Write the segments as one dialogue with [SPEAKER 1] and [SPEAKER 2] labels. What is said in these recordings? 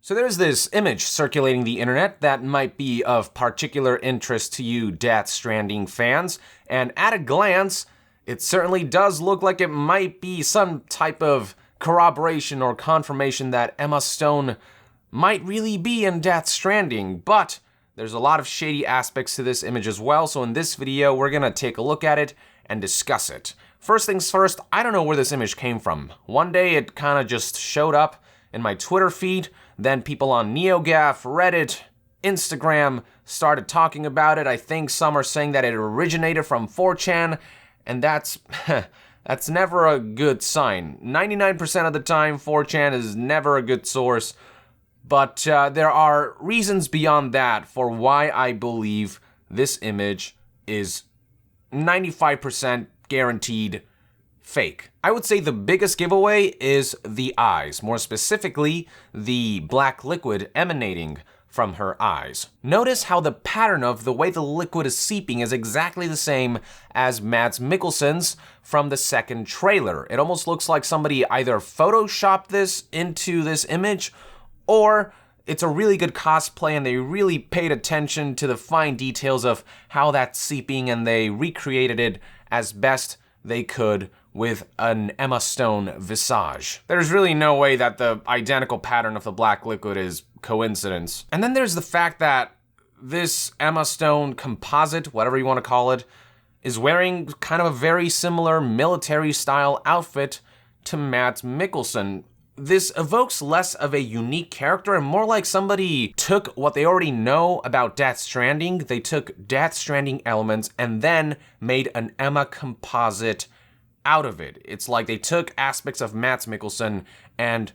[SPEAKER 1] So there's this image circulating the internet that might be of particular interest to you Death Stranding fans, and at a glance, it certainly does look like it might be some type of corroboration or confirmation that Emma Stone might really be in Death Stranding, but there's a lot of shady aspects to this image as well, so in this video, we're gonna take a look at it and discuss it. First things first, I don't know where this image came from. One day it kind of just showed up in my Twitter feed, then people on NeoGAF, Reddit, Instagram started talking about it. I think some are saying that it originated from 4chan, and that's never a good sign. 99% of the time, 4chan is never a good source, but there are reasons beyond that for why I believe this image is 95% guaranteed fake. I would say the biggest giveaway is the eyes, more specifically, the black liquid emanating from her eyes. Notice how the pattern of the way the liquid is seeping is exactly the same as Mads Mikkelsen's from the second trailer. It almost looks like somebody either photoshopped this into this image, or it's a really good cosplay and they really paid attention to the fine details of how that's seeping and they recreated it as best they could with an Emma Stone visage. There's really no way that the identical pattern of the black liquid is coincidence. And then there's the fact that this Emma Stone composite, whatever you want to call it, is wearing kind of a very similar military style outfit to Mads Mikkelsen. This evokes less of a unique character and more like somebody took what they already know about Death Stranding, they took Death Stranding elements and then made an Emma composite out of it. It's like they took aspects of Mads Mikkelsen and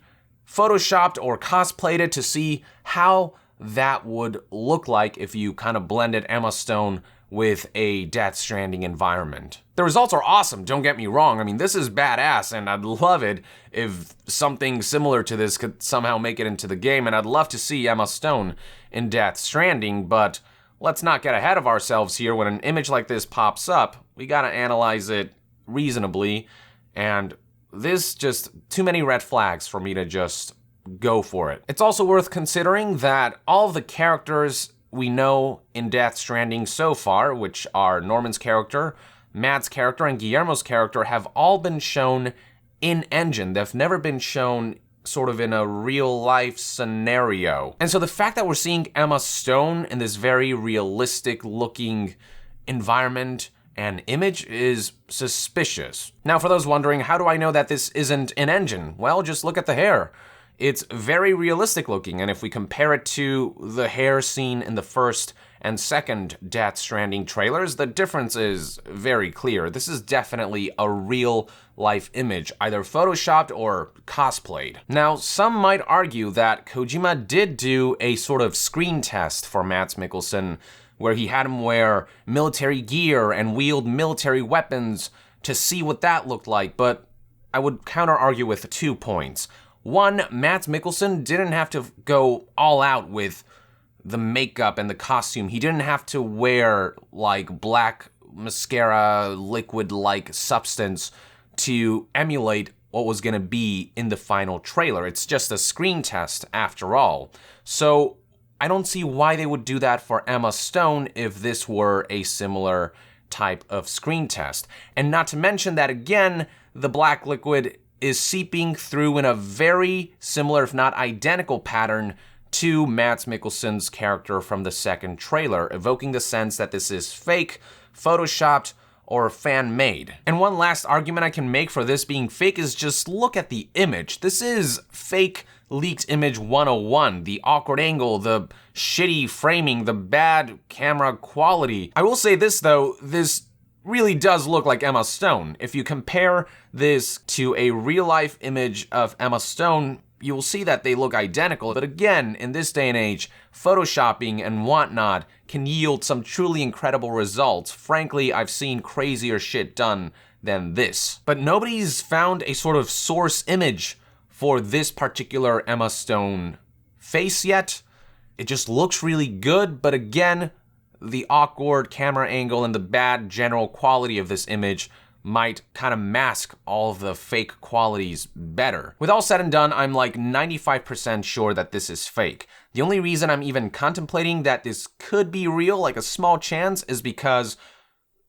[SPEAKER 1] photoshopped or cosplayed it to see how that would look like if you kind of blended Emma Stone with a Death Stranding environment. The results are awesome, don't get me wrong. I mean, this is badass, and I'd love it if something similar to this could somehow make it into the game, and I'd love to see Emma Stone in Death Stranding, but let's not get ahead of ourselves here. When an image like this pops up, we gotta analyze it reasonably, and this just too many red flags for me to just go for it. It's also worth considering that all of the characters we know in Death Stranding so far, which are Norman's character, Matt's character, and Guillermo's character, have all been shown in-engine. They've never been shown sort of in a real-life scenario. And so the fact that we're seeing Emma Stone in this very realistic-looking environment and image is suspicious. Now, for those wondering, how do I know that this isn't in-engine? Well, just look at the hair. It's very realistic looking, and if we compare it to the hair seen in the first and second Death Stranding trailers, the difference is very clear. This is definitely a real-life image, either photoshopped or cosplayed. Now, some might argue that Kojima did do a sort of screen test for Mads Mikkelsen, where he had him wear military gear and wield military weapons to see what that looked like, but I would counter-argue with 2 points. One, Mads Mikkelsen didn't have to go all out with the makeup and the costume. He didn't have to wear like black mascara, liquid-like substance to emulate what was gonna be in the final trailer. It's just a screen test after all. So I don't see why they would do that for Emma Stone if this were a similar type of screen test. And not to mention that, again, the black liquid is seeping through in a very similar, if not identical, pattern to Mads Mikkelsen's character from the second trailer, evoking the sense that this is fake, photoshopped, or fan-made. And one last argument I can make for this being fake is just look at the image. This is fake leaked image 101, the awkward angle, the shitty framing, the bad camera quality. I will say this though, this really does look like Emma Stone. If you compare this to a real-life image of Emma Stone, you will see that they look identical. But again, in this day and age, photoshopping and whatnot can yield some truly incredible results. Frankly, I've seen crazier shit done than this. But nobody's found a sort of source image for this particular Emma Stone face yet. It just looks really good, but again, the awkward camera angle and the bad general quality of this image might kind of mask all of the fake qualities better. With all said and done, I'm like 95% sure that this is fake. The only reason I'm even contemplating that this could be real, like a small chance, is because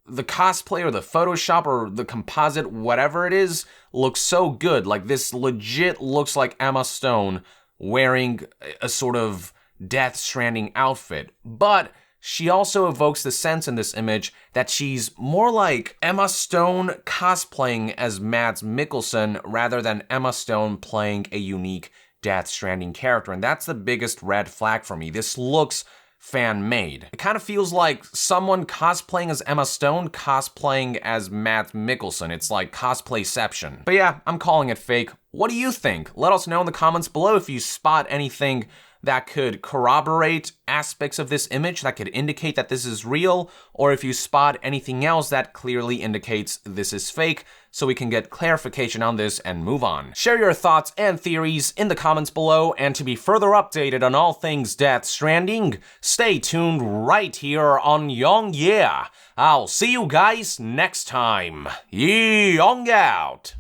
[SPEAKER 1] the cosplay or the Photoshop or the composite, whatever it is, looks so good. Like, this legit looks like Emma Stone wearing a sort of Death Stranding outfit. But she also evokes the sense in this image that she's more like Emma Stone cosplaying as Mads Mikkelsen rather than Emma Stone playing a unique Death Stranding character. And that's the biggest red flag for me. This looks fan-made. It kind of feels like someone cosplaying as Emma Stone cosplaying as Mads Mikkelsen. It's like cosplayception. But yeah, I'm calling it fake. What do you think? Let us know in the comments below if you spot anything that could corroborate aspects of this image that could indicate that this is real, or if you spot anything else that clearly indicates this is fake, so we can get clarification on this and move on. Share your thoughts and theories in the comments below, and to be further updated on all things Death Stranding, stay tuned right here on Young Yeah. I'll see you guys next time. Young out!